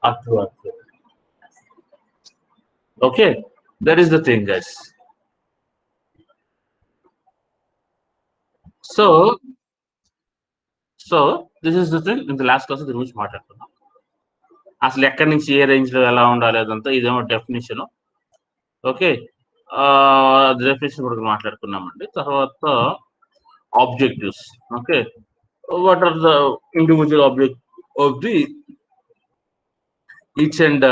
True. Okay, that is the thing, guys. So this is the thing. In the last class దీని గురించి మాట్లాడుతున్నాం. అసలు ఎక్కడి నుంచి ఏ రేంజ్ లో ఎలా ఉండాలి అదంతా ఇదేమో డెఫినేషన్. ఓకే, డెఫినేషన్ కూడా మాట్లాడుకున్నామండి. తర్వాత objectives. Okay, what are the individual object of the each and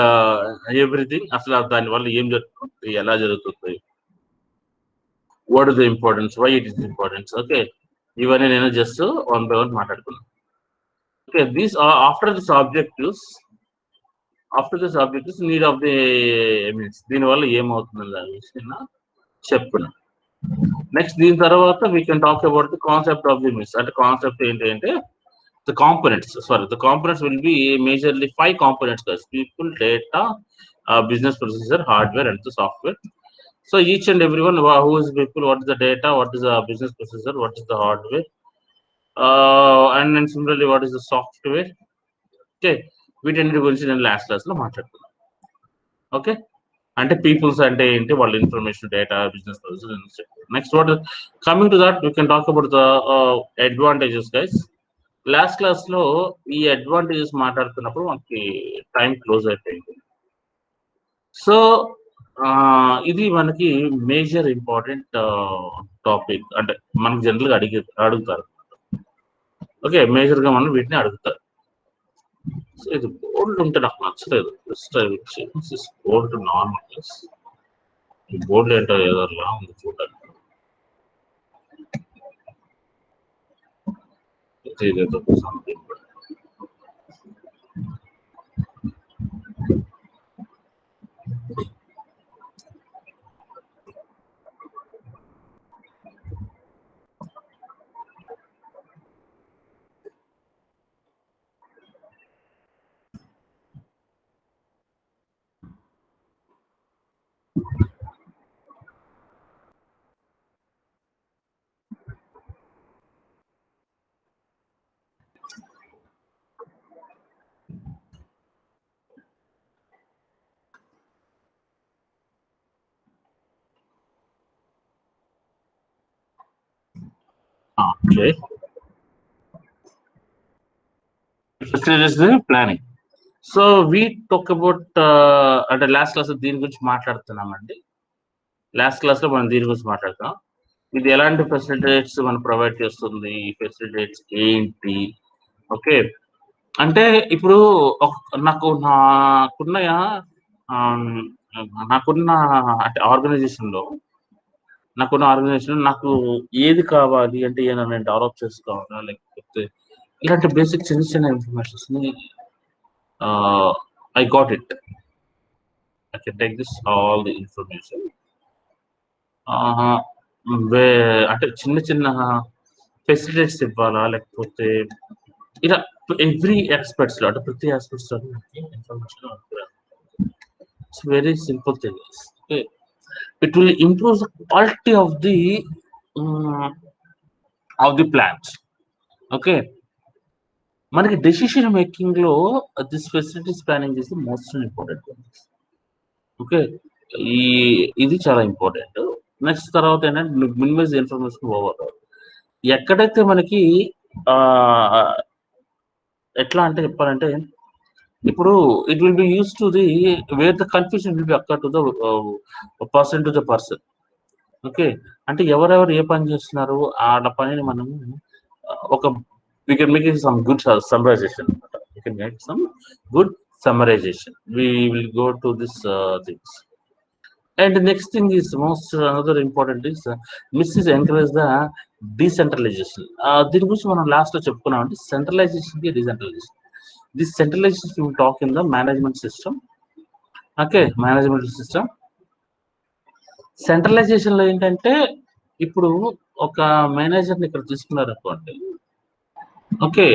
everything. అసలు దాని వల్ల ఏం జరుగుతుంది, ఎలా జరుగుతుంది, what is the importance, why it is importance. Okay, ఇవన్నీ నేను జస్ట్ వన్ బై వన్ మాట్లాడుకున్నాను. Okay, these after this objectives need of the means దీనివల్ల ఏమవుతుంది దాని విషయం చెప్పుకున్నా. నెక్స్ట్ దీని తర్వాత we can talk about the concept of the means. అంటే కాన్సెప్ట్ ఏంటి అంటే the components will be majorly 5 components, guys: people, data, business processor, hardware, and the software. So each and everyone, who is people, what is the data, what is the business processor, what is the hardware, and then similarly what is the software. Okay, వీటన్నిటి గురించి నేను last class లో మాట్లాడుతున్నాను. Okay, అంటే peoples అంటే ఏంటి, వాళ్ళ information, data, business processor. Next what coming to that we can talk about the advantages, guys. Last class లో ఈ అడ్వాంటేజెస్ మాట్లాడుతున్నప్పుడు మనకి టైం క్లోజ్ అయిపోయింది. సో ఇది మనకి మేజర్ ఇంపార్టెంట్ టాపిక్. అంటే మనకి జనరల్గా అడుగుతారు. ఓకే, మేజర్ గా మనం వీటిని అడుగుతారు. సో ఇది బోల్డ్ ఉంటే నాకు నచ్చలేదు. బోల్డ్ నార్మల్. ఈ బోల్డ్ ఏంటో ఏదోలా ఉంది చూడండి. ఇదేదో something. Okay. Planning. So we talk about అంటే లాస్ట్ క్లాస్ దీని గురించి మాట్లాడుతున్నామండి. లాస్ట్ క్లాస్ లో మనం దీని గురించి మాట్లాడుతున్నాం. ఇది ఎలాంటి ఫెసిలిటేట్స్ మనం ప్రొవైడ్ చేస్తుంది, ఫెసిలిటేట్స్ ఏంటి. ఓకే, అంటే ఇప్పుడు నాకున్న అంటే ఆర్గనైజేషన్ లో నాకు ఏది కావాలి అంటే ఏమైనా నేను డెవలప్ చేసుకోవాలా, లేకపోతే ఇలాంటి బేసిక్ చిన్న చిన్న ఇన్ఫర్మేషన్స్ ని I got it. I can take this all the information. అంటే చిన్న చిన్న ఫెసిలిటీస్ ఇవ్వాలా, లేకపోతే ఇలా ఎవ్రీ ఆస్పెక్ట్స్ లో, అంటే ప్రతి ఆస్పెక్ట్స్ లో information. It's very simple thing. It will improve the quality of the plans. Okay, మనకి డెసిషన్ మేకింగ్ లో this facilities planning is the most important. Okay, ఇది చాలా ఇంపార్టెంట్. నెక్స్ట్ తర్వాత ఏంటంటే మినిమైజ్ ఇన్ఫర్మేషన్ ఓవర్. ఎక్కడైతే మనకి ఎట్లా అంటే చెప్పాలంటే, ఇప్పుడు it will be use to the where the confusion will be అక్కర్ to the person to the person. Okay, అంటే ఎవరెవరు ఏ పని చేస్తున్నారు ఆ పనిని మనం ఒక we can make some good summarization. We can make some good summarization. We will go to this things. And the next thing is another important is Mrs. encourage the decentralization. దీని గురించి మనం లాస్ట్ లో చెప్పుకున్నాం అంటే centralisation కి decentralisation. This centralisation we will talk in the management system. Okay, management system. Centralisation లో ఏంటంటే ఇప్పుడు ఒక మేనేజర్ని ఇక్కడ తీసుకున్నారు అనుకోండి. ఓకే,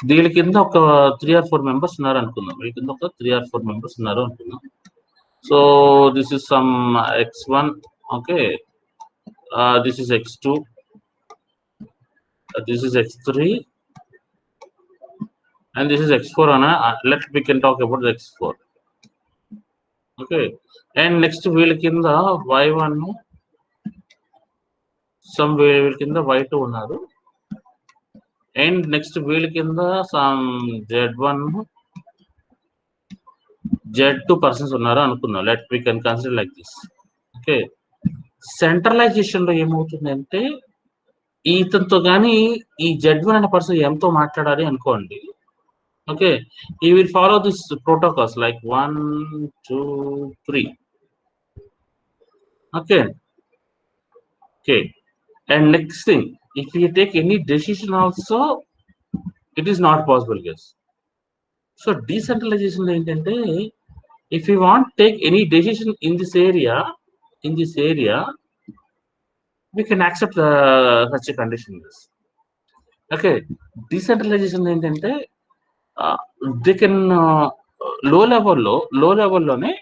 దీని కింద ఒక 3 or 4 మెంబర్స్ ఉన్నారు అనుకుందాం. వీళ్ళ కింద ఒక 3 or 4 మెంబర్స్ ఉన్నారు అనుకుందాం. So this is some x1. Okay, this is x2, this is x3, and this is X4 we can talk about the X4. Okay, and next wheel kinda Y1 some wheel kinda Y2 unnadu, and next wheel kinda some Z1 Z2 persons unnaru anukunnam. We can consider like this. Okay, centralisation లో ఏమవుతుందంటే ఇతనితో కానీ ఈ Z1 అనే person ఎంతో మాట్లాడాలి అనుకోండి. Okay, he will follow this protocols like 1 2 3. Okay, and next thing, if you take any decision also, it is not possible, guys. So decentralization lo entante, if you want take any decision in this area, we can accept such a condition. Okay, decentralization lo entante, they can low level లోనే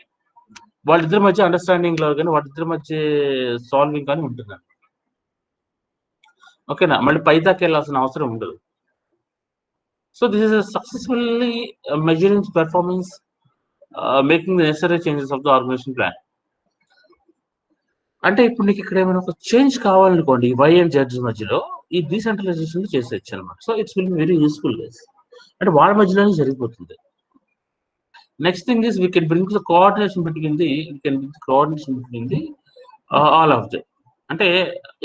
వాళ్ళిద్దరి మధ్య understanding లో కానీ వాళ్ళిద్దరి మధ్య solving కానీ ఉంటుంది. ఓకేనా, మళ్ళీ పైదాకి వెళ్ళాల్సిన అవసరం ఉండదు. So this is successfully measuring performance, making the necessary changes of the organisation plan. అంటే ఇప్పుడు నీకు ఇక్కడ ఏమైనా ఒక చేంజ్ కావాలనుకోండి వై అండ్ జెడ్ మధ్యలో, ఈ డీసెంట్రలైజేషన్ చేసేయచ్చు అనమాట. So it's will be very useful guys. అంటే వాళ్ళ మధ్యలోనే జరిగిపోతుంది. Next thing is we can bring the coordination between the all of the. అంటే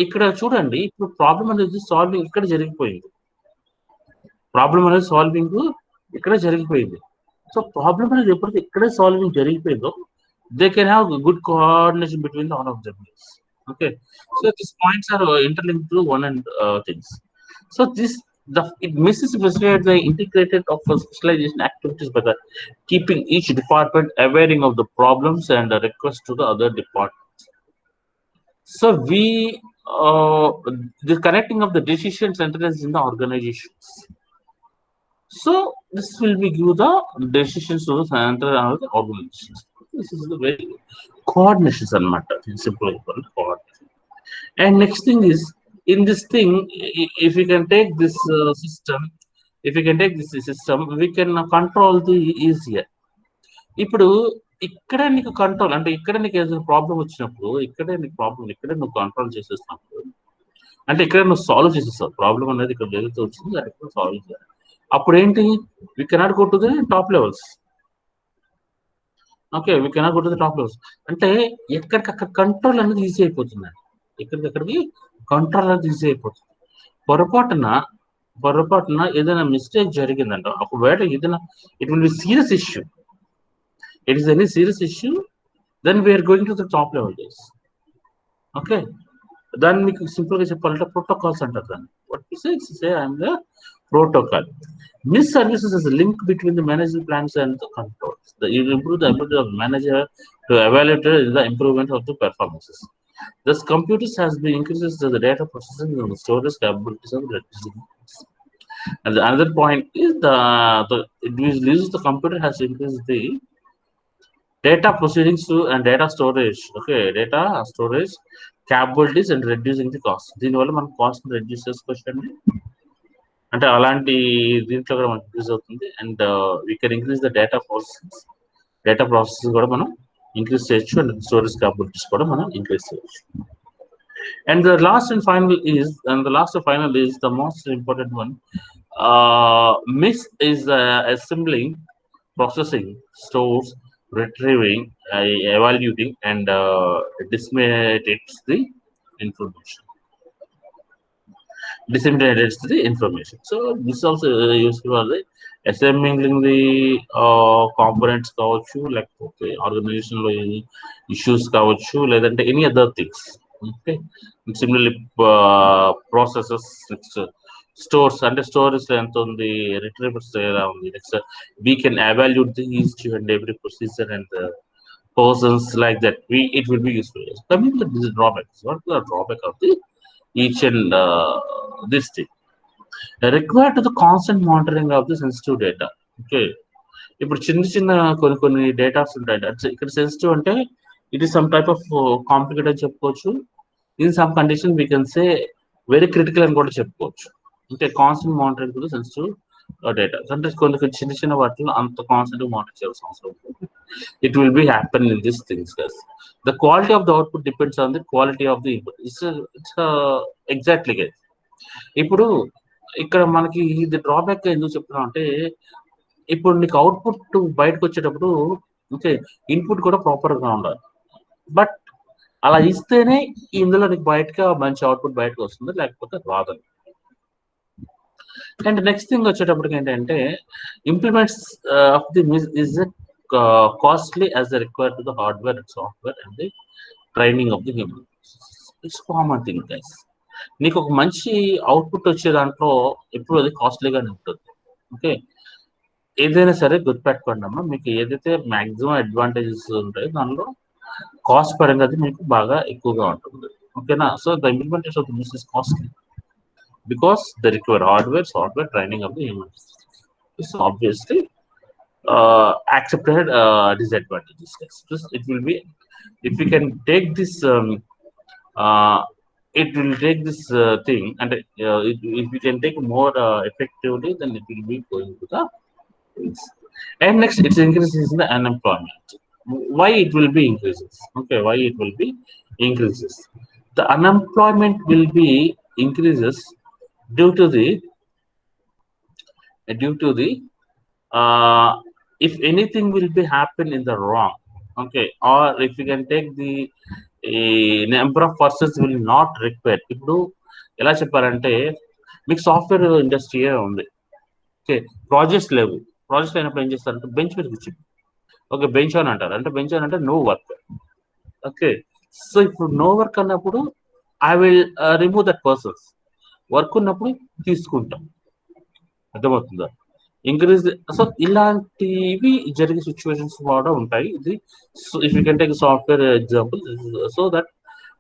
ఇక్కడ చూడండి, ఇప్పుడు ప్రాబ్లం అనేది సాల్వింగ్ ఇక్కడ జరిగిపోయింది. సో ప్రాబ్లం అనేది ఎప్పుడైతే ఇక్కడే సాల్వింగ్ జరిగిపోయిందో, they can have good coordination between all of them. Okay, so this points are interlinked to one and things. So it misses the integrated of specialization activities by the keeping each department aware of the problems and the request to the other departments. So the connecting of the decision centers in the organizations. So this will be give the decisions to the center of the organizations. This is the very coordination matter. Simple coordination. And next thing is, in this thing, if we can take this system, we can control the easier. ఇప్పుడు ఇక్కడ నీకు control అంటే ఇక్కడ నీకు ఏదైనా problem వచ్చినప్పుడు ఇక్కడే నువ్వు కంట్రోల్ చేసేసినప్పుడు, అంటే ఇక్కడ నువ్వు సాల్వ్ చేసేస్తావు. ప్రాబ్లం అనేది ఇక్కడ ఏదైతే వచ్చిందో అక్కడ సాల్వ్ చేయాలి. అప్పుడు ఏంటి, we cannot go to the top levels. Okay, we cannot go to the top levels. అంటే ఎక్కడికక్కడ కంట్రోల్ అనేది ఈజీ అయిపోతుంది. ఎక్కడికక్కడికి కంట్రోల్ అనేది ఈజీ అయిపోతుంది. పొరపాటున ఏదైనా మిస్టేక్ జరిగిందంట, అప్పుడు ఏదైనా it will be serious issue. It is any serious issue, then we are going to the top level days. Okay, దాన్ని మీకు సింపుల్ గా చెప్పాలంటే ప్రోటోకాల్స్ అంటారు దాన్ని. What to say I'm the protocol. Miss services is a link between the management plans and the controls. You improve the ability of the manager to evaluate the improvement of the performances. Thus, computers has been increases the data processing and the storage capabilities of the decisions. And the another point is it uses the computer has increased the data proceedings to and data storage. Okay, data storage capabilities and reducing the cost. దీనివల్ల మనం cost reduce చేసుకోవచ్చండి. అంటే అలాంటి దీంట్లో కూడా మనకి use అవుతుంది. And we can increase the data process కూడా మనం ఇంక్రీజ్ చేయొచ్చు, అండ్ స్టోరేజ్ క్యాపబిలిటీస్ కూడా మనం ఇంక్రీజ్ చేయొచ్చు. And the last and final is the most important one. Miss is assembling, processing, stores, retrieving, evaluating, and disseminates the information. So this also useful for the assembling the components కావచ్చు, లేకపోతే organisation లో issues కావచ్చు, లేదంటే any other things. Okay, similarly processes, next stores అంటే storage లో ఎంత ఉంది, retrievers ఎలా ఉంది, next we can evaluate the each and every procedure and the persons like that. It will be useful. Coming to the drawbacks, what is the drawback of the each and this thing? Required to the constant monitoring of the sensitive data. Okay, ఇప్పుడు చిన్న కొన్ని datas ఉంటాయి. ఇక్కడ sensitive అంటే it is some type of complicated అని చెప్పుకోవచ్చు. In some condition we can say very critical అని కూడా చెప్పుకోవచ్చు. అంటే constant monitoring to the sensitive data అంటే కొన్ని కొన్ని చిన్న చిన్న వాటిలో అంత కాన్సెప్ట్ మానిటర్ చేయాల్సిన అవసరం ఉంటుంది. It will be happen in these things, guys. The quality of the output depends on the quality of the input. Exactly, guys. ఇప్పుడు ఇక్కడ మనకి ఇది డ్రాబ్యాక్ ఎందుకు చెప్తున్నాం అంటే, ఇప్పుడు నీకు అవుట్పుట్ బయటకు వచ్చేటప్పుడు ఓకే ఇన్పుట్ కూడా ప్రాపర్గా ఉండాలి. బట్ అలా ఇస్తేనే ఇందులో నీకు బయటగా మంచి అవుట్పుట్ బయటకు వస్తుంది, లేకపోతే రాదని. అండ్ నెక్స్ట్ థింగ్ వచ్చేటప్పటికి ఏంటంటే implements of the is costly as required to the hardware and software and the training of the human. It's common thing guys. నీకు ఒక మంచి అవుట్పుట్ వచ్చే దాంట్లో ఎప్పుడు అది కాస్ట్లీగానే ఉంటుంది. ఓకే, ఏదైనా సరే గుర్తుపెట్టుకోండి అమ్మా, మీకు ఏదైతే మ్యాక్సిమం అడ్వాంటేజెస్ ఉంటాయో దానిలో కాస్ట్ పరంగా అది మీకు బాగా ఎక్కువగా ఉంటుంది. ఓకేనా? So the implementation of this is costly because they require hardware, software, training of the humans. So obviously accepted disadvantages. Just it will be, if we can take this uh, it will take this thing and if we can take more effectively, then it will be going to the things. And next, it increases the unemployment. Why it will be increases? Okay, why it will be increases? The unemployment will be increases due to the if anything will be happen in the wrong. Okay, or if you can take the number of persons will not require. ఇప్పుడు ఎలా చెప్పారంటే మీకు software industry ఉంది. Okay, projects లేవు. Projects అయినప్పుడు ఏం చేస్తారంటే bench మీద కూర్చొని, ఓకే బెంచ్ అని అంటారు. అంటే బెంచ్ అని అంటే నో వర్క్. ఓకే, సో ఇప్పుడు నో వర్క్ అన్నప్పుడు I will remove that persons. Work ఉన్నప్పుడు తీసుకుంటాం. అర్థమవుతుందా? ఇంక్రీజ్. సో ఇలాంటివి జరిగే సిచ్యువేషన్స్ కూడా ఉంటాయి. ఇది so if you can take software example, so that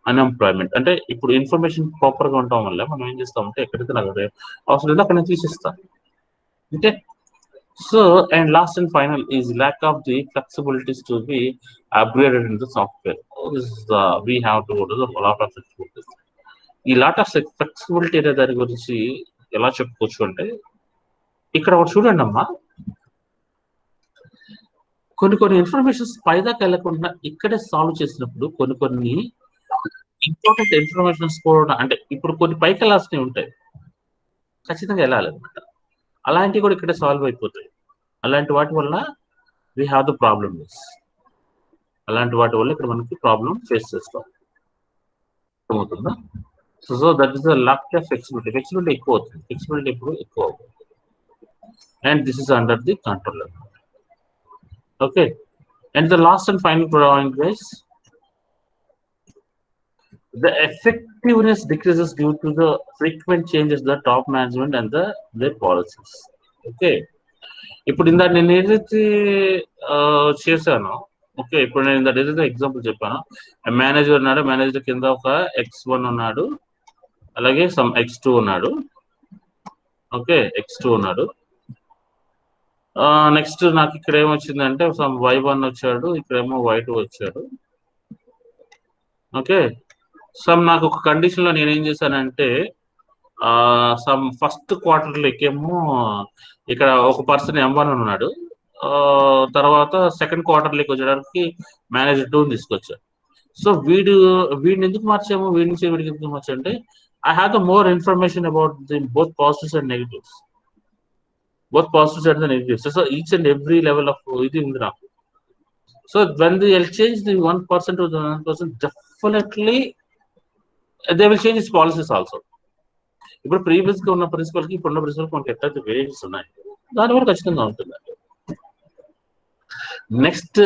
unemployment అంటే ఇప్పుడు ఇన్ఫర్మేషన్ ప్రాపర్గా ఉండటం వల్ల మనం ఏం చేస్తామంటే ఎక్కడైతే నాకు అవసరం లేదు అక్కడ నేను తీసేస్తాను. Okay, so and last and final is lack of the flexibilities to be upgraded in the software. We have to go to the lot of flexibilities. ఈ లాట్ ఆఫ్ ఫ్లెక్సిబిలిటీ అనే దాని గురించి ఎలా చెప్పుకోవచ్చు అంటే, ఇక్కడ ఒకటి చూడండి అమ్మా, కొన్ని ఇన్ఫర్మేషన్స్ పైదాకా వెళ్ళకుండా ఇక్కడే సాల్వ్ చేసినప్పుడు కొన్ని ఇంపార్టెంట్ ఇన్ఫర్మేషన్స్ కూడా, అంటే ఇప్పుడు కొన్ని పైకి వెళ్ళాల్సినవి ఉంటాయి, ఖచ్చితంగా వెళ్ళాలి అనమాట. అలాంటివి కూడా ఇక్కడే సాల్వ్ అయిపోతాయి. అలాంటి వాటి వల్ల వీ హ్యావ్ ద ప్రాబ్లమ్స్. అలాంటి వాటి వల్ల ఇక్కడ మనకి ప్రాబ్లం ఫేస్ చేస్తాం. అర్థమవుతుందా? So that is the lack of flexibility. Flexibility ఎక్కువ అవుతుంది. ఫ్లెక్సిబిలిటీ ఎప్పుడు ఎక్కువ అవుతుంది. And this is under the controller. Okay, and the last and final point, guys, the effectiveness decreases due to the frequent changes the top management and their policies. Okay, ఇప్పుడు ఇందా నేను ఏదైతే చేశానో, ఓకే ఇప్పుడు నేను ఇందా ఏదైతే ఎగ్జాంపుల్ చెప్పాను, మేనేజర్ ఉన్నాడు, మేనేజర్ కింద ఒక X1 ఉన్నాడు, అలాగే సమ్ X2 ఉన్నాడు. ఓకే, X2 ఉన్నాడు. నెక్స్ట్ నాకు ఇక్కడ ఏమొచ్చిందంటే సమ్ Y1 వచ్చాడు, ఇక్కడేమో Y2 వచ్చాడు. ఓకే, సమ్ నాకు ఒక కండిషన్ లో నేనేం చేశానంటే సమ్ ఫస్ట్ క్వార్టర్లీకేమో ఇక్కడ ఒక పర్సన్ M1 ఉన్నాడు, తర్వాత సెకండ్ క్వార్టర్లీకి వచ్చేటప్పటికి మేనేజర్ 2 తీసుకొచ్చాడు. సో వీడిని ఎందుకు మార్చాము, వీడి నుంచి వీడికి ఎందుకు మార్చంటే I have the more information about the both positives and negatives. both positives and the negatives. So each and every level of ఇది ఉంది నాకు. So when they will change the 1% to the 1%, definitely they will change its policies also. ఇప్పుడు previous గా ఉన్న principal కి ఇప్పుడున్న principal మనకి ఎట్లయితే వేరియేషన్స్ ఉన్నాయి, దాని వల్ల ఖచ్చితంగా ఉంటుంది. నెక్స్ట్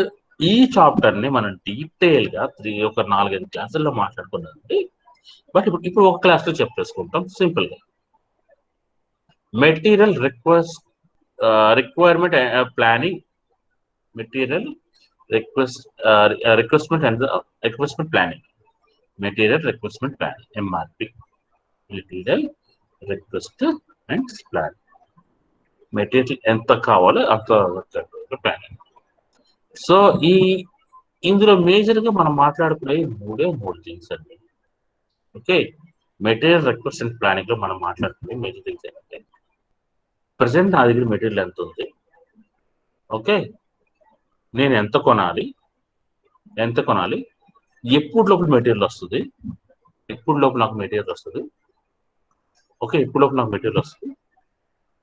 ఈ చాప్టర్ ని మనం డీటెయిల్ గా ఒక 4-5 క్లాసుల్లో మాట్లాడుకున్నామండి. బట్ ఇప్పుడు ఒక క్లాస్ లో చెప్పేసుకుంటాం సింపుల్ గా. Material requirement planning, material requirement and the requirement planning, material requirement planning, MRP, material request and plan, material ఎంత కావాలో అంత ప్లానింగ్. సో ఇందులో మేజర్ గా మనం మాట్లాడుకునే మూడు థింగ్స్ అండి. Okay, material request and planning లో మనం మాట్లాడుకునే మేజర్ థింగ్స్ ఏంటంటే ప్రజెంట్ నా దగ్గర మెటీరియల్ ఎంత ఉంది, ఓకే, నేను ఎంత కొనాలి, ఎప్పుడు లోపల మెటీరియల్ వస్తుంది, ఓకే, ఎప్పుడు లోపల నాకు మెటీరియల్ వస్తుంది.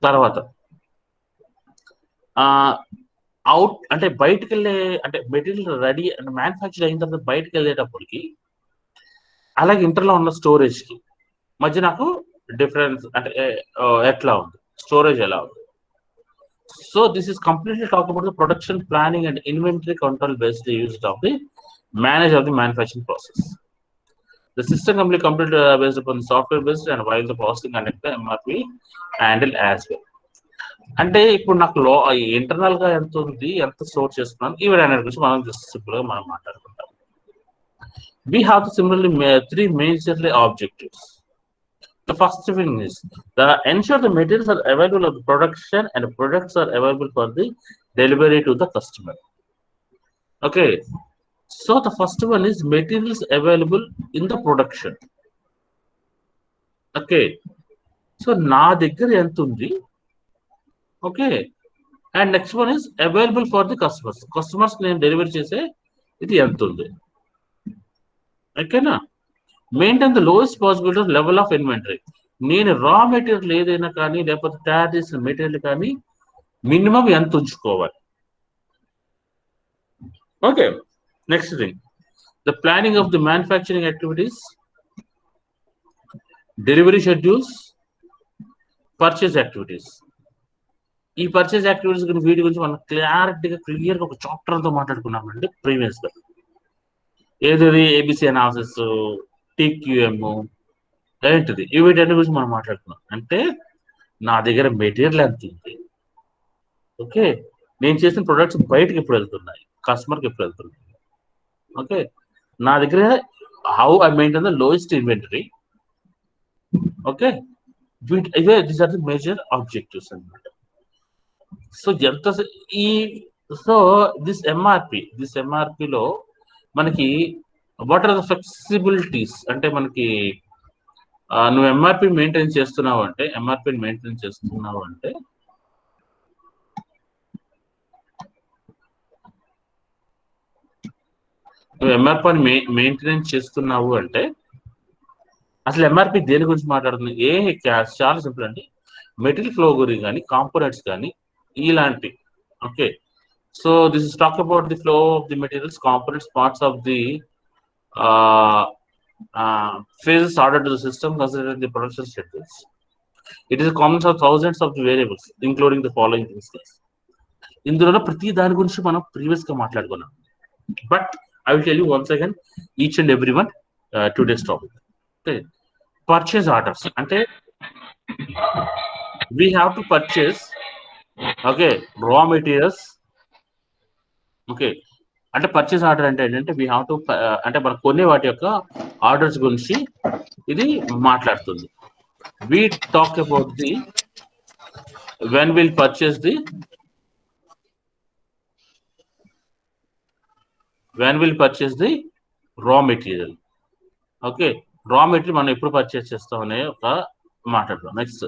తర్వాత అవుట్ అంటే బయటకు వెళ్ళే అంటే మెటీరియల్ రెడీ అంటే మ్యానుఫ్యాక్చర్ అయిన తర్వాత బయటకు వెళ్ళేటప్పటికి అలాగే ఇంటర్లో ఉన్న స్టోరేజ్కి మధ్య నాకు డిఫరెన్స్ అంటే ఎట్లా ఉంది, స్టోరేజ్ ఎలా ఉంది. So this is completely talk about the production planning and inventory control based use of the manage of the manufacturing process. The system completely based upon the software based and while the processing and the MRP handle as well. అంటే ఇప్పుడు నాకు internal గా ఎంత ఉంది, ఎంత store చేసుకున్నాను, ఈ విధంగా గురించి మనం జస్ట్ సింపుల్ గా మనం మాట్లాడుకుంటాం. We have to similarly three majorly objectives. The first thing is ensure the materials are available of the production and products are available for the delivery to the customer. Okay, so the first one is materials available in the production. Okay, so నా దగ్గర ఎంత ఉంది, okay, and next one is available for the customers నేను delivery చేసే ఇది ఎంత ఉంది, ఓకేనా. Maintain the lowest possibility level of inventory. నేను రా మెటీరియల్ ఏదైనా కానీ లేకపోతే తయారు చేసిన మెటీరియల్ కానీ మినిమం ఎంత ఉంచుకోవాలి. Okay, next thing the planning of the manufacturing activities, delivery schedules, purchase activities. ఈ పర్చేస్ యాక్టివిటీస్ గురించి వీటి గురించి మనం క్లియర్గా ఒక చాప్టర్ అంతా మాట్లాడుకున్నామండి ప్రీవియస్ గా. ఏది ఏబిసి అనాలిసిస్, టీక్యూఎం ఏంటిది, వీటన్ని గురించి మనం మాట్లాడుకున్నాం. అంటే నా దగ్గర మెటీరియల్ ఎంత ఉంది, ఓకే, నేను చేసిన ప్రొడక్ట్స్ బయటకి ఎప్పుడు వెళ్తున్నాయి, కస్టమర్కి ఎప్పుడు వెళ్తున్నాయి, ఓకే, నా దగ్గర how I maintain the lowest inventory, okay, ఇవే these are the major objectives అన్నమాట. సో ఎంత దిస్ ఎంఆర్పిలో మనకి వాట్ ఆర్ ద ఫ్లెక్సిబిలిటీస్ అంటే మనకి నువ్వు ఎంఆర్పి మెయింటైన్ చేస్తున్నావు అంటే నువ్వు ఎంఆర్పి మెయింటెనెన్స్ చేస్తున్నావు అంటే అసలు ఎంఆర్పి దేని గురించి మాట్లాడుతుంది, చాలా సింపుల్ అండి, మెటీరియల్ ఫ్లో గురించి కానీ కాంపోనెంట్స్ కానీ ఇలాంటి. Okay, so this is talk about the flow of the materials, components, parts of the phases ordered to the system considering the production schedules. It is a combination of thousands of the variables including the following things. ఇందులో ప్రతి దాని గురించి మనం previous గా మాట్లాడుకున్నాం, but I will tell you once again each and every one today's topic. Okay, purchase orders అంటే we have to purchase, okay, raw materials. Okay, అంటే purchase order అంటే ఏంటంటే వీ హ్యావ్ టు అంటే మనం కొనే వాటి యొక్క ఆర్డర్స్ గురించి ఇది మాట్లాడుతుంది. We talk about the when we'll purchase the raw material. Okay, raw material మనం ఎప్పుడు పర్చేస్ చేస్తామనే ఒక మాట్లాడతాం. నెక్స్ట్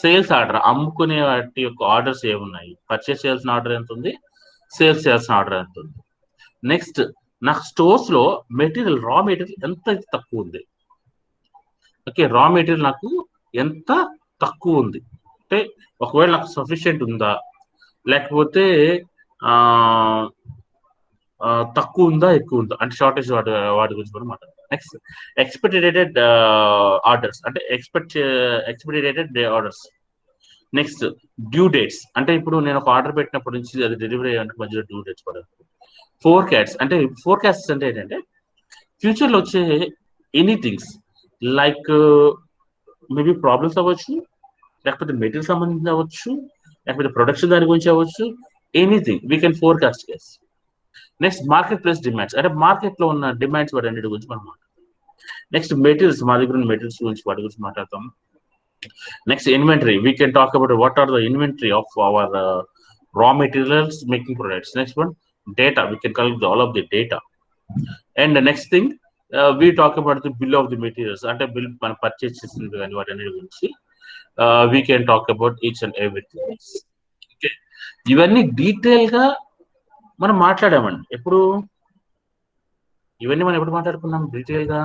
సేల్స్ ఆర్డర్, అమ్ముకునే వాటి యొక్క ఆర్డర్స్ ఏమున్నాయి, పర్చేస్ చేయాల్సిన ఆర్డర్ ఎంత ఉంది, సేల్స్ చేయాల్సిన ఆర్డర్ ఎంత ఉంది. నెక్స్ట్ నాకు స్టోర్స్ లో మెటీరియల్ రా మెటీరియల్ ఎంత తక్కువ ఉంది, ఓకే, రా మెటీరియల్ నాకు ఎంత తక్కువ ఉంది అంటే ఒకవేళ నాకు సఫిషియెంట్ ఉందా లేకపోతే తక్కువ ఉందా ఎక్కువ ఉందా అంటే షార్టేజ్ వాటి గురించి కూడా మాట్లాడతాం. నెక్స్ట్ ఎక్స్పెక్టెడ్ ఆర్డర్స్ అంటే expected orders. Next due dates అంటే ఇప్పుడు నేను ఒక ఆర్డర్ పెట్టినప్పటి నుంచి అది డెలివరీ అయ్యేందుకు మధ్యలో డ్యూ డేట్స్ పడదు. ఫోర్కాస్ట్ అంటే ఏంటంటే ఫ్యూచర్ లో వచ్చే ఎనీథింగ్స్ లైక్ మేబీ ప్రాబ్లమ్స్ అవ్వచ్చు, లేకపోతే మెటీరియల్ సంబంధించి అవ్వచ్చు, లేకపోతే ప్రొడక్షన్ దాని గురించి అవ్వచ్చు, anything we can forecast case. Next market place demands అంటే మార్కెట్ లో ఉన్న డిమాండ్స్ వాటి అన్నిటి గురించి మనం మాట్లాడతాం. నెక్స్ట్ మెటీరియల్స్, మా దగ్గర ఉన్న మెటీరియల్స్ గురించి వాటి గురించి మాట్లాడతాం. Next inventory, we can talk about what are the inventory of our raw materials making products. Next one, data, we can collect all of the data. And the next thing we talk about the bill of the materials అంటే bill మనం purchase చేసింది కానీ వాటి అన్నిటి గురించి. We can talk about each and everything. Okay, ఇవన్నీ detail గా మనం మాట్లాడామండి. ఇవన్నీ మనం ఎప్పుడు మాట్లాడుకున్నాం డీటెయిల్ గా?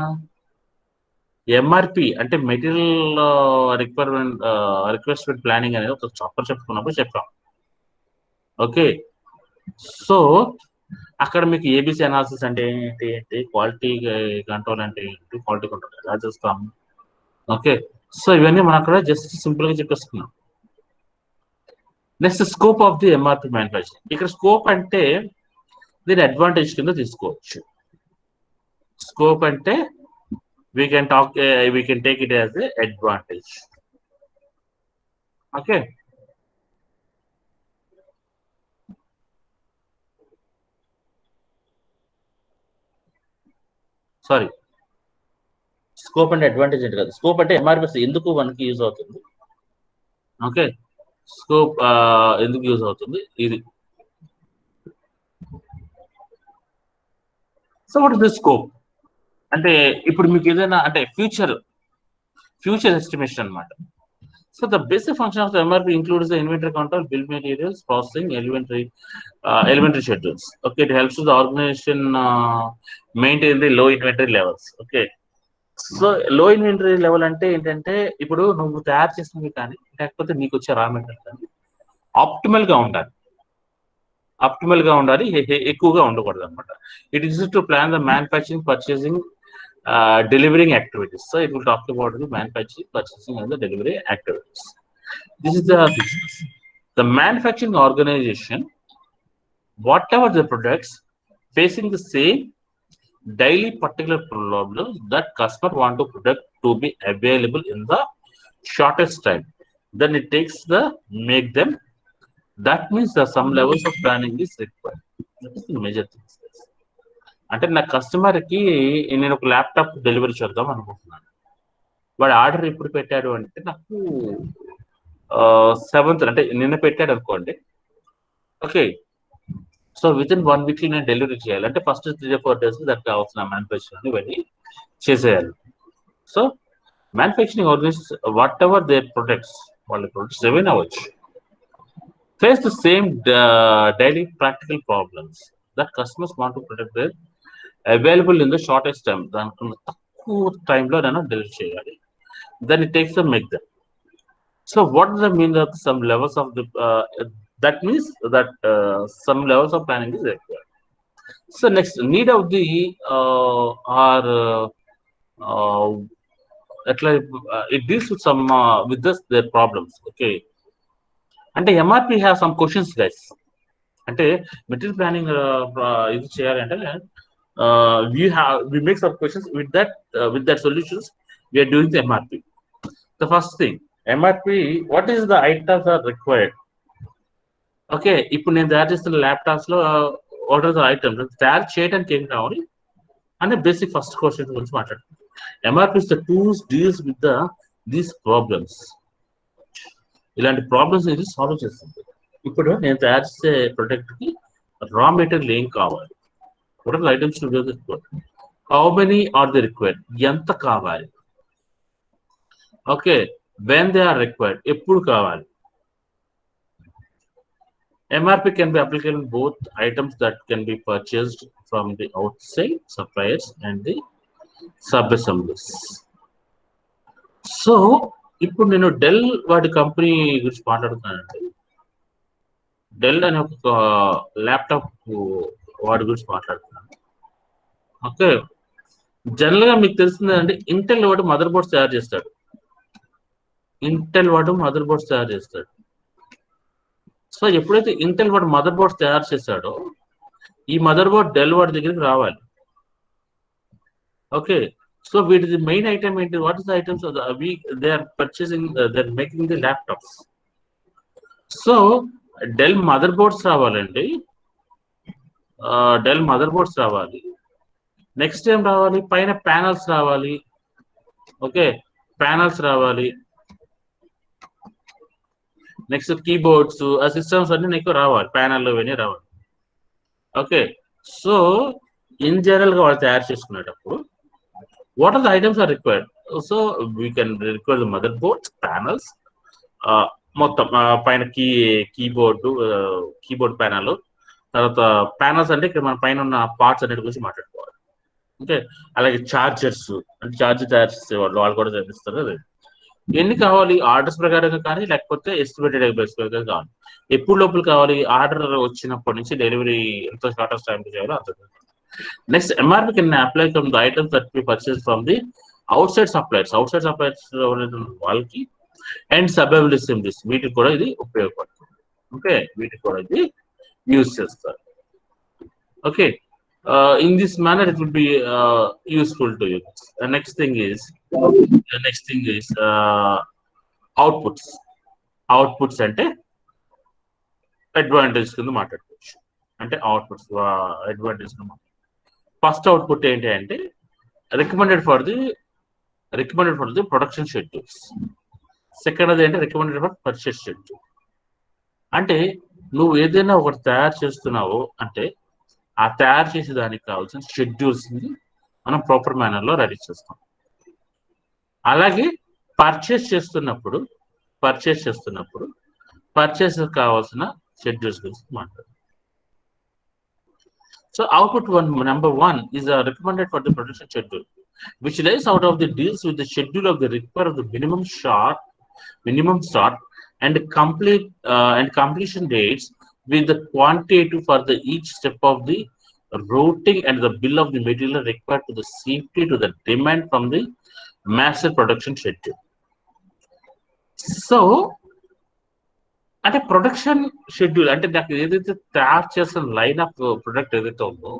ఎంఆర్పి అంటే మెటీరియల్ రిక్వెస్ట్మెంట్ ప్లానింగ్ అనేది ఒక చాప్టర్ చెప్పుకున్నప్పుడు చెప్పాం. ఓకే, సో అక్కడ మీకు ఏబిసి అనాలిసిస్ అంటే ఏంటి, క్వాలిటీ కంట్రోల్ అంటే ఏంటి, క్వాలిటీ కంట్రోల్ ఎలా చేస్తాం. ఓకే, సో ఇవన్నీ మనం అక్కడ జస్ట్ సింపుల్ గా చెప్పేసుకున్నాం. Next scope of the MRP manufacturing. ఇక్కడ స్కోప్ అంటే దీని అడ్వాంటేజ్ కింద తీసుకోవచ్చు. స్కోప్ అంటే we can take it as a advantage. Okay, sorry, scope అంటే అడ్వాంటేజ్ అంటే కాదు. స్కోప్ అంటే ఎంఆర్పిఎస్ ఎందుకు మనకి యూజ్ అవుతుంది. ఓకే, స్కోప్ ఎందుకు యూజ్ అవుతుంది ఇది. So what is the scope అంటే ఇప్పుడు మీకు ఏదైనా అంటే ఫ్యూచర్ ఎస్టిమేషన్ అన్నమాట. So the basic function of the MRP includes the inventory control, bill materials, processing, elementary schedules. Okay, it helps the organization maintain the low inventory levels. Okay, so లో inventory level అంటే ఏంటంటే ఇప్పుడు నువ్వు తయారు చేసినవి కానీ లేకపోతే నీకు వచ్చే రా మెటీరియల్ కానీ ఆప్టిమల్ గా ఉండాలి, ఎక్కువగా ఉండకూడదు అనమాట. It is to plan the manufacturing, purchasing, delivering activities. So it will talk about the manufacturing, purchasing, and the delivery activities. This is the business. The manufacturing organization, whatever the products facing the same daily particular problems that customer want to product to be available in the shortest time, then it takes the make them. That means that some levels of planning is required. That is the major thing. అంటే నా కస్టమర్కి నేను ఒక laptop delivery చేద్దాం అనుకుంటున్నాను. వాడు order ఎప్పుడు పెట్టాడు అంటే నాకు 7th అంటే నిన్న పెట్టాడు అనుకోండి. Okay, so with in 1 week నేను డెలివరీ చేయాలి అంటే ఫస్ట్ 3-4 days దానికి కావాల్సిన మ్యానుఫ్యాక్చరింగ్ ఇవన్నీ చేసేయాలి. So manufacturing organisation whatever their products, వాళ్ళ ప్రొడక్ట్స్ ఏమైనా అవ్వచ్చు, face the same daily practical problems that customers want to product their available in the shortest time. దానికన్నా తక్కువ టైంలో నేను డెలివరీ చేయాలి. Then it takes the make them. So what the mean of some levels of the that means that some levels of planning is required. So next, need of the it deals with some with their problems. Okay, అంటే MRP have some questions guys. అంటే material planning ఇది చేయాలంటే we make some questions with that solutions we are doing the MRP. The first thing, MRP, what is the items are required. Okay, ఇప్పుడు నేను తయారు చేస్తున్న laptops లో what are the items తయారు చేయడానికి ఏం కావాలి అంటే బేసిక్ ఫస్ట్ క్వశ్చన్ గురించి మాట్లాడుతున్నాం. MRP the tools deals with these problems. ఇలాంటి ప్రాబ్లమ్స్ ఇది సాల్వ్ చేస్తుంది. ఇప్పుడు నేను తయారు చేసే ప్రొడక్ట్ కి రా మెటీరియల్ ఏం కావాలి, what are the items to required, how many are the required, ఎంత కావాలి, okay, when they are required, ఎప్పుడు కావాలి. MRP can be applicable in both items that can be purchased from the outside suppliers and the sub-assemblies. So ఇప్పుడు నేను del వాటి company గురించి మాట్లాడుతున్నానండి. Del అనే ఒక ల్యాప్టాప్ వాడి గురించి మాట్లాడుతున్నాను. ఓకే, జనరల్ గా మీకు తెలిసిందంటే ఇంటెల్ వాడు మదర్ బోర్డ్స్ తయారు చేస్తాడు. సో ఎప్పుడైతే ఇంటెల్ వాడు మదర్ బోర్డ్స్ తయారు చేశాడో ఈ మదర్ బోర్డ్ డెల్ వాడి దగ్గరికి రావాలి. ఓకే, సో వీటి మెయిన్ ఐటమ్ ఏంటి, what is the items they are purchasing, they are making the laptops. So Dell mother boards రావాలండి, డెల్ మదర్ బోర్డ్స్ రావాలి. నెక్స్ట్ ఏం రావాలి, పైన ప్యానల్స్ రావాలి. ఓకే, ప్యానల్స్ రావాలి. నెక్స్ట్ కీబోర్డ్స్, ఆ సిస్టమ్స్ అన్ని నీకు రావాలి, ప్యానల్లో ఇవన్నీ రావాలి. ఓకే, సో ఇన్ జనరల్ గా వాళ్ళు తయారు చేసుకునేటప్పుడు what are the items are required. So we can require the mother boards, panels, మొత్తం పైన కీబోర్డ్ ప్యానల్, తర్వాత ప్యానల్స్ అంటే ఇక్కడ మన పైన ఉన్న పార్ట్స్ అన్నిటి గురించి మాట్లాడుకోవాలి. ఓకే, అలాగే చార్జర్స్ అంటే చార్జర్ తయారు చేసేవాళ్ళు వాళ్ళు కూడా చేపిస్తారు. అది ఎన్ని కావాలి ఆర్డర్స్ ప్రకారంగా కానీ లేకపోతే ఎస్టిమేటెడ్ ప్రకారంగా కావాలి. ఎప్పుడు లోపల కావాలి ఆర్డర్ వచ్చినప్పటి నుంచి డెలివరీ ఎంత షార్టెస్ట్ టైం చేయాలో అంత. Next MRP can apply from the items that we purchase from the outside suppliers వాళ్ళకి అండ్ సబ్ అసెంబ్లీస్ వీటికి కూడా ఇది ఉపయోగపడుతుంది. ఓకే, వీటికి కూడా ఇది యూజ్ చేస్తారు. Okay, in this manner it will be useful to you. The next thing is outputs అంటే అడ్వాంటేజ్ కింద మాట్లాడుకోవచ్చు. అంటే అవుట్పుట్స్ అడ్వాంటేజ్ ఫస్ట్ అవుట్పుట్ ఏంటి అంటే recommended for the production schedules. Second అది అంటే రికమెండెడ్ ఫర్ పర్చేస్ షెడ్యూల్. అంటే నువ్వు ఏదైనా ఒకటి తయారు చేస్తున్నావో అంటే ఆ తయారు చేసే దానికి కావాల్సిన షెడ్యూల్స్ ని మనం ప్రాపర్ మేనర్ లో రెడీ చేస్తాం. అలాగే పర్చేస్ చేస్తున్నప్పుడు పర్చేస్ కావాల్సిన షెడ్యూల్స్ గురించి మాట్లాడతాం. So output number 1 is recommended for the production schedule, which lays out of the deals with the schedule of the require of the minimum start and completion dates with the quantitative for the each step of the routing and the bill of the material required to the safety to the demand from the master production schedule. So అంటే production schedule అంటే నాకు ఏదైతే తయారు చేసిన line of product ఏదైతే ఉందో,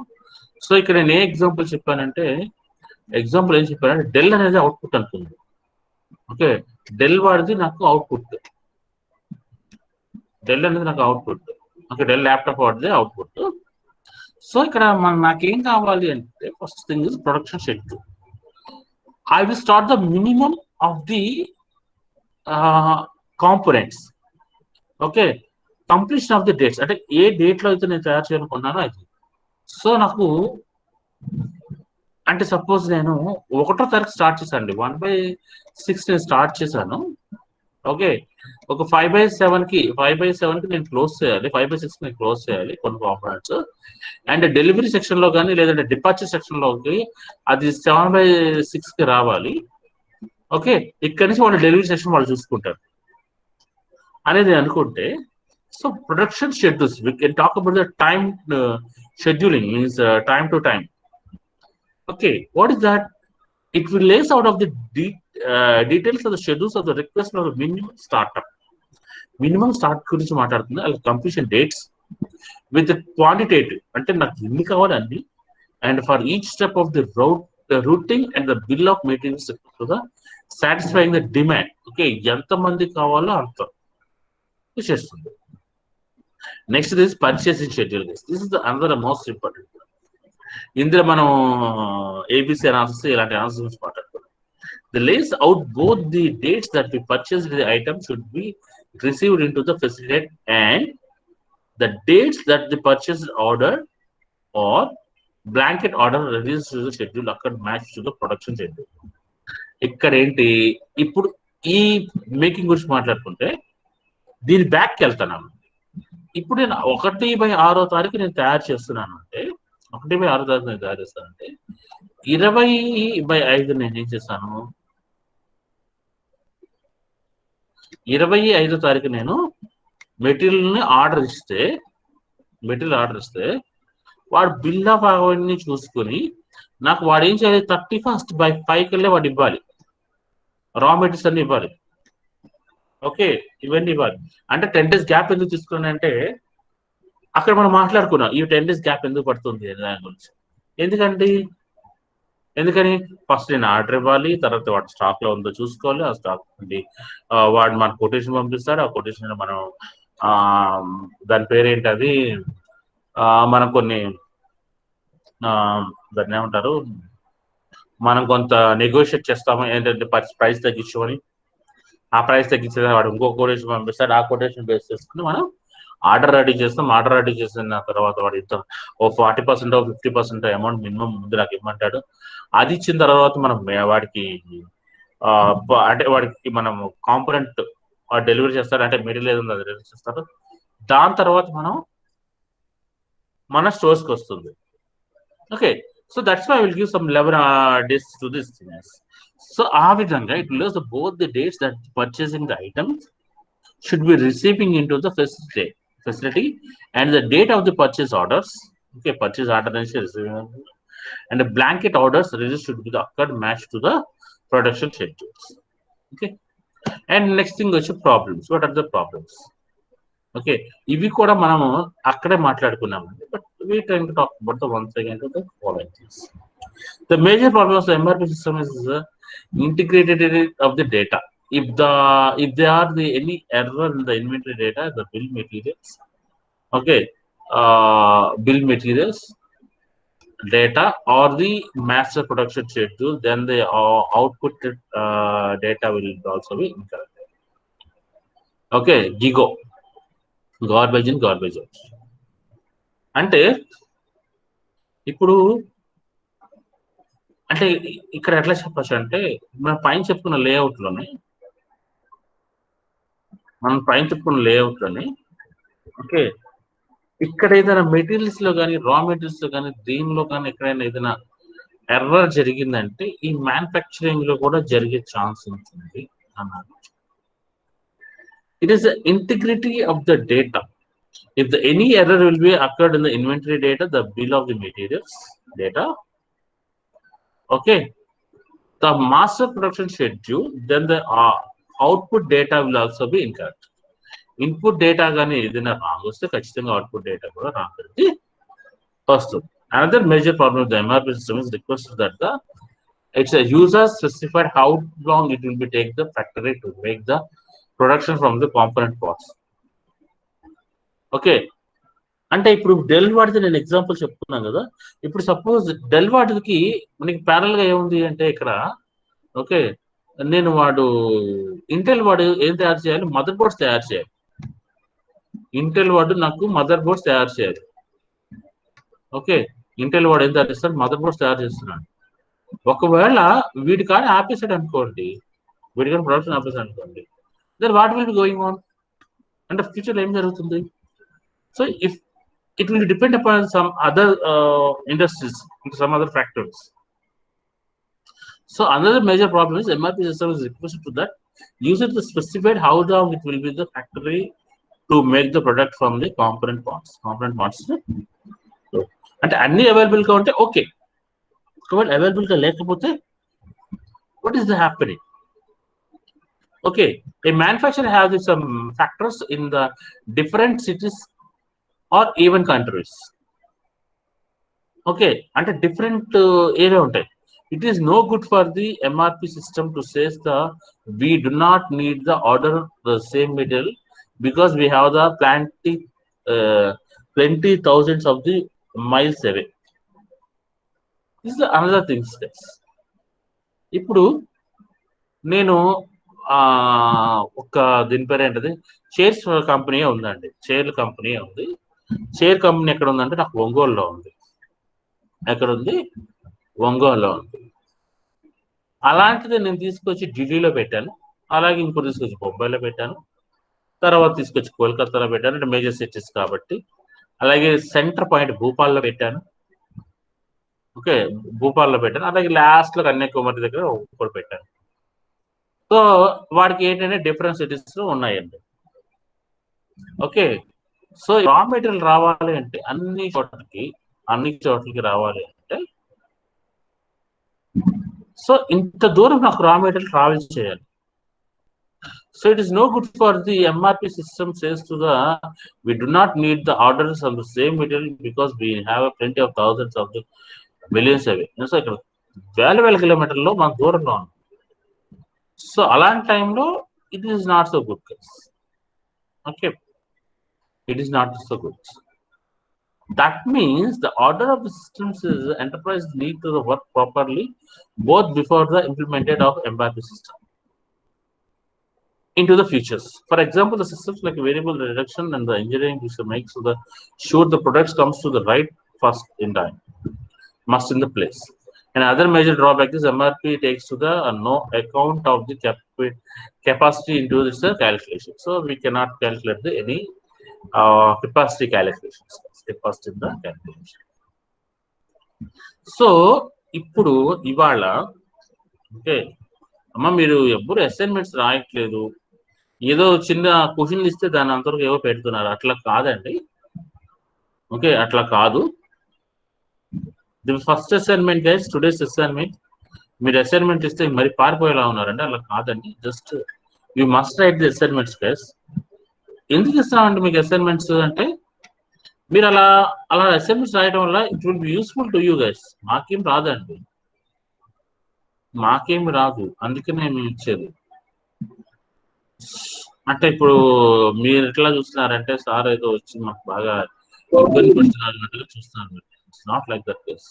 so ఇక్కడ నేను ఏ ఎగ్జాంపుల్ చెప్పానంటే ఏం చెప్పానంటే డెల్ అనేది అవుట్పుట్ అనుకుంది. ఓకే, డెల్ వాడిది నాకు అవుట్పుట్, ఓకే, డెల్ ల్యాప్టాప్ వాడిది అవుట్పుట్. సో ఇక్కడ నాకేం కావాలి అంటే first thing is production schedule. I will start the minimum of the components. Okay, completion of the dates అంటే ఏ డేట్ లో అయితే నేను తయారు చేయాలనుకున్నానో అది. సో నాకు అంటే సపోజ్ నేను 1వ తారీఖు స్టార్ట్ చేశాను, 1/6 నేను స్టార్ట్ చేశాను. ఓకే, ఒక 5/7 కి నేను క్లోజ్ చేయాలి, 5/6 నేను క్లోజ్ చేయాలి కొన్ని కాంపోనెంట్స్. అండ్ డెలివరీ సెక్షన్ లో కానీ లేదంటే డిపార్చర్ సెక్షన్ లోకి అది 7/6 కి రావాలి. ఓకే, ఇక్కడి నుంచి వాళ్ళ డెలివరీ సెక్షన్ వాళ్ళు చూసుకుంటారు అనేది అనుకుంటే, so production schedules we can talk about the time scheduling means time to time. Okay, what is that? It will lays out of the details of the schedules of the request of the minimum start గురించి మాట్లాడుతుంది. అలాగే completion dates with quantitative అంటే నాకు ఎన్ని కావాలి అన్ని, and for each step of the routing and the bill of materials satisfying the demand. Okay, ఎంతమంది కావాలో అంత చేస్తుంది. Next this purchasing schedule. This is another most important. ఇందులో మనం ఏబిసి అనాలిసిస్ ఇలాంటి అనాలిసిస్ గురించి మాట్లాడుతున్నాం. The lays out both the dates that we purchase the item should be received into the facilitate and the dates that the purchase order or blanket order release to the schedule అక్కడ match to the production schedule. ఇక్కడ ఏంటి ఇప్పుడు ఈ making గురించి మాట్లాడుకుంటే దీని బ్యాక్కి వెళ్తాను. ఇప్పుడు నేను 1/6వ తారీఖు నేను తయారు చేస్తున్నాను అంటే 1/6వ తారీఖు నేను తయారు చేస్తానంటే 20/5 నేను ఏం చేస్తాను, 25వ తారీఖు నేను మెటీరియల్ ఆర్డర్ ఇస్తే వాడు బిల్ ఆఫ్ అవన్నీ చూసుకొని నాకు వాడు ఏం చేయాలి 31/5 కల్లా వాడు ఇవ్వాలి, రా మెటీరియల్స్ అన్ని ఇవ్వాలి. ఓకే, ఇవన్నీ ఇవ్వాలి. అంటే 10 days గ్యాప్ ఎందుకు తీసుకున్నాను అంటే అక్కడ మనం మాట్లాడుకున్నాం ఈ 10 days గ్యాప్ ఎందుకు పడుతుంది దాని గురించి. ఎందుకని ఫస్ట్ నేను ఆర్డర్ ఇవ్వాలి, తర్వాత వాడు స్టాక్ లో ఉందో చూసుకోవాలి, ఆ స్టాక్ నుండి వాడు మన కొటేషన్ పంపిస్తాడు, ఆ కొటేషన్ మనం దాని పేరేంటి అది మనం కొన్ని దాన్ని ఏమంటారు, మనం కొంత నెగోషియేట్ చేస్తాము ఏంటంటే ప్రైస్ తగ్గించుకొని, ఆ ప్రైస్ తగ్గించే వాడు ఇంకో కొటేషన్ పంపిస్తాడు, ఆ కొటేషన్ బేస్ చేసుకుని మనం ఆర్డర్ రెడీ చేస్తాం. ఆర్డర్ రెడీ చేసిన తర్వాత వాడు ఇద్దాం 40% 50% అమౌంట్ మినిమం ముందు నాకు ఇవ్వమంటాడు. అది ఇచ్చిన తర్వాత మనం వాడికి అంటే వాడికి మనం కాంపోనెంట్ డెలివరీ చేస్తారు, అంటే మెటీరియల్ ఏదో అది డెలివరీ చేస్తారు. దాని తర్వాత మన స్టోర్స్కి వస్తుంది. Okay, so that's why I will give some 11 days to this things. So ఆ విధంగా it lives both the dates that purchasing the items should be receiving into the facility and the date of the purchase orders. Okay, purchase order and the blanket orders registered should be the occurred match to the production schedules. Okay, and next thing is problems. What are the problems? Okay, ఇవి కూడా మనము అక్కడే మాట్లాడుకున్నామండి, but we trying to talk about the once again to the following things. The major problems of the MRP system is integrated of the data. If there are any error in the inventory data, the bill materials, okay, bill materials data or the master production schedule, then the output data will also be incorrect. Okay, GIGO, garbage in garbage out. అంటే ఇప్పుడు అంటే ఇక్కడ ఎట్లా చెప్పచ్చు అంటే మనం పైన చెప్పుకున్న లేఅవుట్లోనే ఓకే, ఇక్కడ ఏదైనా మెటీరియల్స్ లో కానీ రా మెటీరియల్స్ లో కానీ దీనిలో కానీ ఎక్కడైనా ఏదైనా ఎర్రర్ జరిగిందంటే ఈ మ్యానుఫ్యాక్చరింగ్ లో కూడా జరిగే ఛాన్స్ ఉంటుంది అన్నారు. It is the integrity of the data. If any error will be occurred in the inventory data, the bill of the materials data, okay, the master production schedule, then the output data will also be incorrect. Input data gaani edina wrong vaste khachithanga output data kuda wrong ante vastundi. Another major problem of the MRP system is requested that it's a user specified how long it will be take the factory to make the production from the component parts. Okay, అంటే ఇప్పుడు del వాడితే నేను example చెప్తున్నాను కదా. ఇప్పుడు suppose del వాడికి మనకి parallel గా ఏముంది అంటే ఇక్కడ ఓకే, నేను ఇంటెల్ వాడు ఏం తయారు చేయాలి, మదర్ బోర్డ్స్ తయారు చేయాలి. ఇంటెల్ వాడు నాకు మదర్ బోర్డ్స్ తయారు చేయాలి. ఓకే, ఇంటెల్ వాడు ఏం తయారు చేస్తాడు, మదర్ బోర్డ్స్ తయారు చేస్తున్నాడు. ఒకవేళ వీడి కానీ ఆపేసాడు అనుకోండి, వీడి కానీ ప్రొడక్షన్ ఆపేసాడు అనుకోండి, then what will be going on అంటే ఫ్యూచర్లో ఏం జరుగుతుంది? So if it will depend upon some other industries, some other factors. So another major problem is MRP system is requested to that user to specify how long it will be the factory to make the product from the component parts. అంటే అన్ని available గా ఉంటే okay, ఒకవేళ available గా లేకపోతే what is the happening? Okay, a manufacturer has some factors in the different cities or even countries. Okay, అంటే different area ఉంటాయి. It is no good for the MRP system to say we do not need the order the same material because we have the plenty thousands of the miles away. This is another thing. ఇప్పుడు నేను ఒక దీని పేరు ఏంటది, chairs company ఉందండి, చైర్ల company ఉంది. Chair company ఎక్కడ ఉందంటే నాకు ఒంగోలులో ఉంది. ఎక్కడ ఉంది? ఒంగోలులో ఉంది. అలాంటిది నేను తీసుకొచ్చి ఢిల్లీలో పెట్టాను, అలాగే ఇంకోటి తీసుకొచ్చి బొంబాయిలో పెట్టాను, తర్వాత తీసుకొచ్చి కోల్కతాలో పెట్టాను, అంటే మేజర్ సిటీస్ కాబట్టి. అలాగే సెంటర్ పాయింట్ భూపాల్లో పెట్టాను. ఓకే, భూపాల్లో పెట్టాను. అలాగే లాస్ట్ లో కన్యాకుమారి దగ్గర ఒకటి పెట్టాను. సో వాడికి ఏంటంటే డిఫరెంట్ సిటీస్ లో ఉన్నాయండి. ఓకే, సో రా మెటీరియల్ రావాలి అంటే అన్ని చోట్లకి రావాలి అంటే సో ఇంత దూరం నాకు రా మెటీరియల్ ట్రావెల్ చేయాలి. So it is no good for the MRP system says to we do not need the orders of the same material because we have a plenty of thousands of the millions away. So ఇక్కడ వేల కిలోమీటర్లో మన దూరంలో ఉంది. So అలాంటి టైంలో it is not so good case. Okay, it is not so good. That means the order of the systems is enterprise need to work properly both before the implemented of MRP system into the futures. For example, the systems like variable reduction and the engineering which makes sure the products comes to the right first in time must in the place. And other major drawback is MRP takes to the no account of the capacity into this calculation. So we cannot calculate any capacity calculations. Capacity in the calculation. So ఇప్పుడు ఇవాళ okay అమ్మ మీరు ఎవ్వరు assignments రాయట్లేదు, ఏదో చిన్న క్వశ్చన్లు ఇస్తే దాని అంతవరకు ఏవో పెడుతున్నారు, అట్లా కాదండి. ఓకే అట్లా కాదు. The first assignment guys, today's assignment. మీరు అసైన్మెంట్ ఇస్తే మరి పారిపోయేలా ఉన్నారండి, అలా కాదండి. Just you must right the assignments guys. ఎందుకు ఇస్తామండి మీకు అసైన్మెంట్స్ అంటే, మీరు అలా అసైన్మెంట్స్ రాయడం వల్ల it will be useful to you guys. మాకేం రాదండి, మాకేమి రాదు, అందుకనే మేము ఇచ్చేది. అంటే ఇప్పుడు మీరు ఎట్లా చూస్తున్నారంటే సార్ ఏదో వచ్చి మాకు బాగా ఇబ్బంది పడుతున్నారు అన్నట్టుగా చూస్తున్నారు. It's not like that case.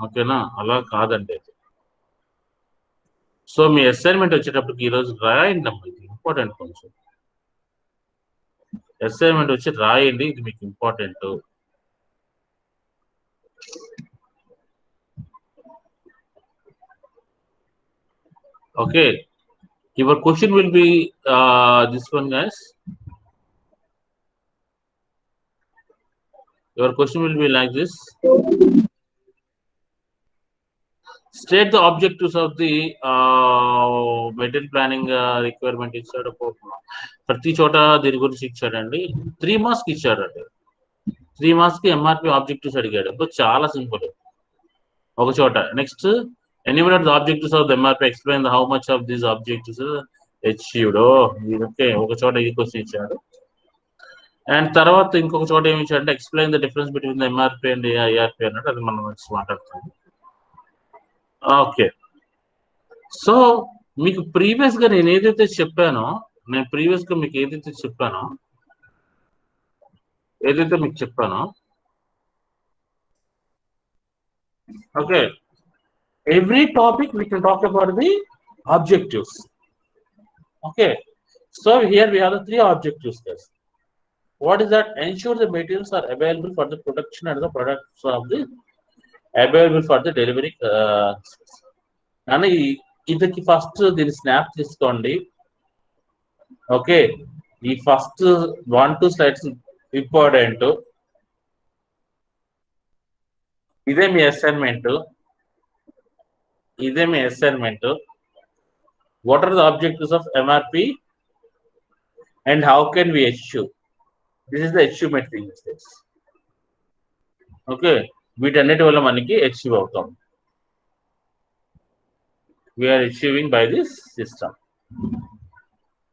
ఓకేనా, అలా కాదండి. సో మీ అసైన్మెంట్ వచ్చేటప్పటికి ఈరోజు రాయండి అమ్మా, ఇది ఇంపార్టెంట్. కొంచెం అసైన్మెంట్ వచ్చి రాయండి, ఇది మీకు important. Okay, your question will be this one guy's. Your question will be like this. State the objectives of the material planning requirement ఇచ్చాడు. ప్రతి చోట దీని గురించి ఇచ్చాడండి. 3 మార్క్స్ ఇచ్చాడండి. 3 మార్క్స్ కి ఎంఆర్పి ఆబ్జెక్టివ్స్ అడిగాడు. చాలా సింపుల్. ఒక చోట next enumerate the objectives of the MRP, explain how much of these objectives achieved. Okay, ఒక చోట ఈ క్వశ్చన్ ఇచ్చాడు. అండ్ తర్వాత ఇంకొక చోట ఏమి ఇచ్చాడంటే explain the difference between the MRP and IRP అన్నట్టు, అది మనం మాట్లాడుతాం. ఓకే, సో మీకు ప్రీవియస్ గా నేను ఏదైతే చెప్పానో, మీకు చెప్పానో okay, every topic we can talk about the objectives. Okay, so here we have the 3 objectives guys. What is that? Ensure the materials are available for the production and the products of the available for the delivery. అని ఇదికి first దీని snap తీసుకోండి. Okay, ఈ first 1-2 slides important. ఇదే మీ assignment. What are the objectives of MRP and how can we achieve? This is the achievement thing. Okay, వీటన్నిటి వల్ల మనకి achieve అవుతాం. We are achieving by this system.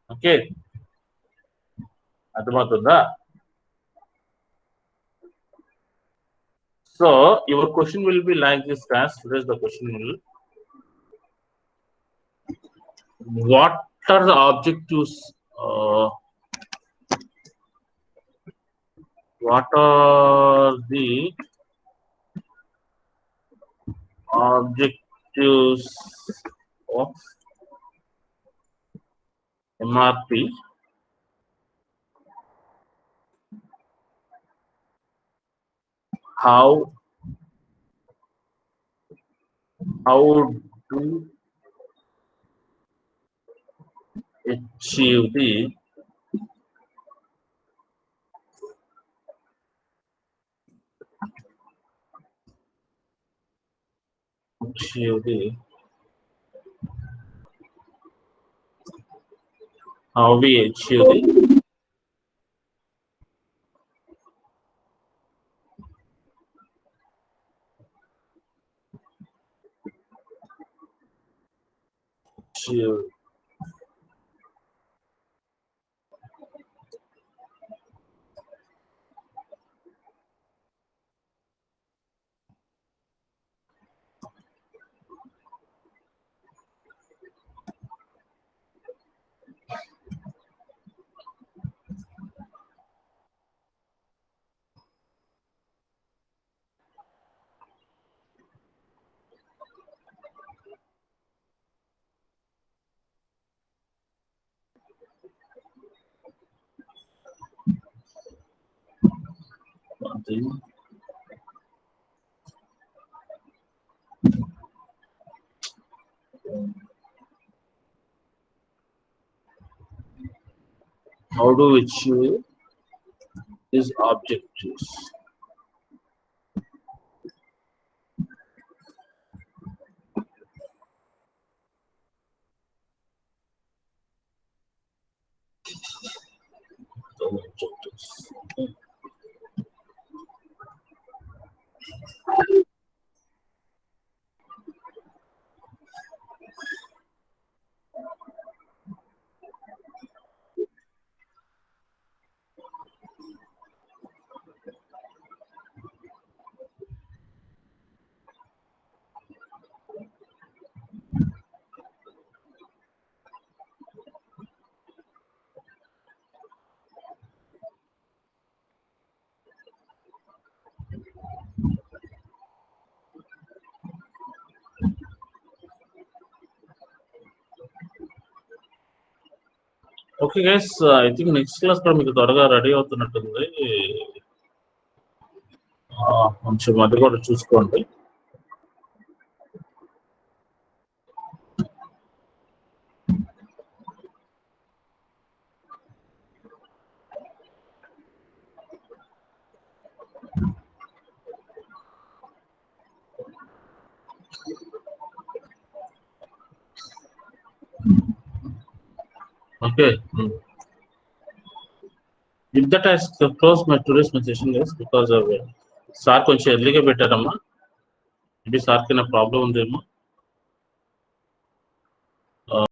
Okay, అర్థమవుతుందా? So your question will be like this class. Today's the question will, what are the objectives? What are the objectives of MRP how to achieve the how we achieve the how do we achieve these objectives? Objectives. Okay guys, I think next class కూడా మీకు త్వరగా ready అవుతున్నట్టుంది. కొంచెం అది కూడా చూసుకోండి. Okay. If that has closed my today's session guys because of sir కొంచెం ఎర్లీగా పెట్టారమ్మా. ఇది సార్కి నా ప్రాబ్లం ఉందేమో.